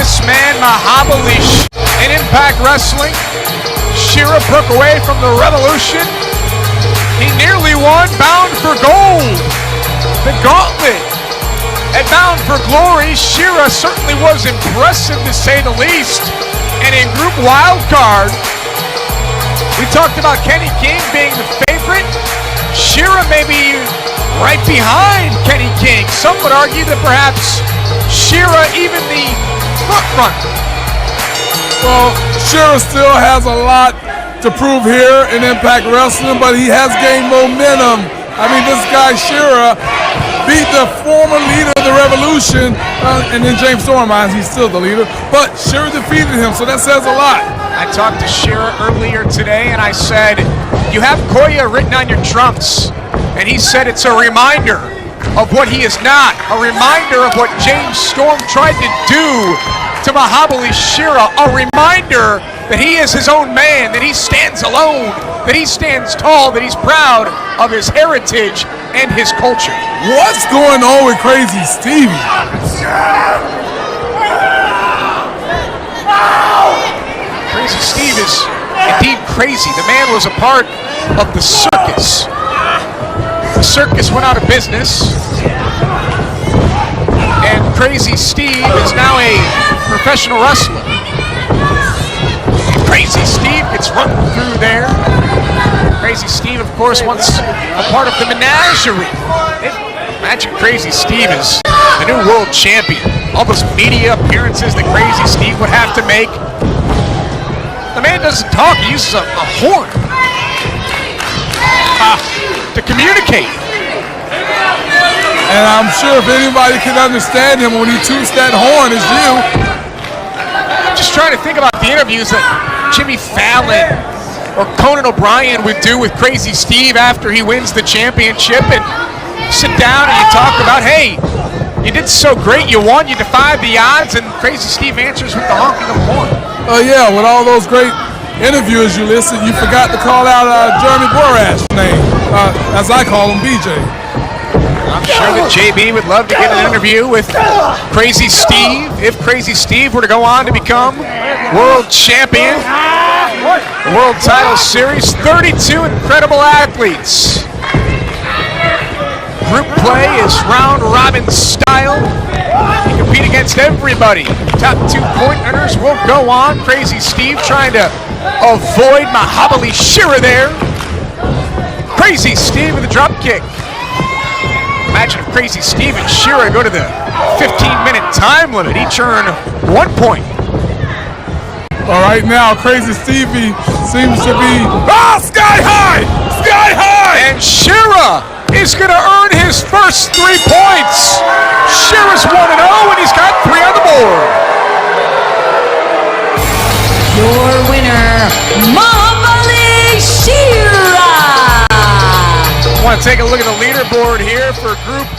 this man, Mahabali, in Impact Wrestling. Shera broke away from the Revolution. He nearly won Bound for Gold, the gauntlet. At Bound for Glory, Shera certainly was impressive to say the least. And in Group Wildcard, we talked about Kenny King being the favorite. Shera may be right behind Kenny King. Some would argue that perhaps Shera even the front runner. Well, Shera still has a lot to prove here in Impact Wrestling, but he has gained momentum. I mean, this guy Shera beat the former leader of the Revolution, and then James Storm, he's still the leader, but Shera defeated him, so that says a lot. I talked to Shera earlier today, and I said, you have Koya written on your trunks, and he said it's a reminder of what he is not, a reminder of what James Storm tried to do to Mahabali Shera, a reminder that he is his own man, that he stands alone, that he stands tall, that he's proud of his heritage and his culture. What's going on with Crazy Stevie? Crazy Steve is indeed crazy. The man was a part of the circus. The circus went out of business, and Crazy Steve is now a professional wrestler. Crazy Steve gets run through there. Crazy Steve, of course, once a part of the menagerie. Imagine Crazy Steve is the new world champion. All those media appearances that Crazy Steve would have to make. The man doesn't talk, he uses a horn to communicate. And I'm sure if anybody can understand him when he toots that horn, it's you. I'm just trying to think about the interviews that Jimmy Fallon or Conan O'Brien would do with Crazy Steve after he wins the championship, and sit down and you talk about, hey, you did so great, you won, you defied the odds, and Crazy Steve answers with the honking of the horn. Oh yeah, with all those great interviewers you listed, you forgot to call out Jeremy Borash's name, as I call him, BJ. I'm sure that JB would love to get an interview with Crazy Steve if Crazy Steve were to go on to become world champion. The World Title Series, 32 incredible athletes. Group play is round robin style. You compete against everybody. Top 2 point earners will go on. Crazy Steve trying to avoid Mahabali Shera there. Crazy Steve with a drop kick. Imagine if Crazy Steve and Shera go to the 15-minute time limit, each earn 1 point. All right, now Crazy Stevie seems to be sky high, sky high, and Shera is going to earn his first 3 points. Shera's 1-0, and he's got 3 on the board. Your winner, Mahabali Shera. I want to take a look at the leaderboard here for Group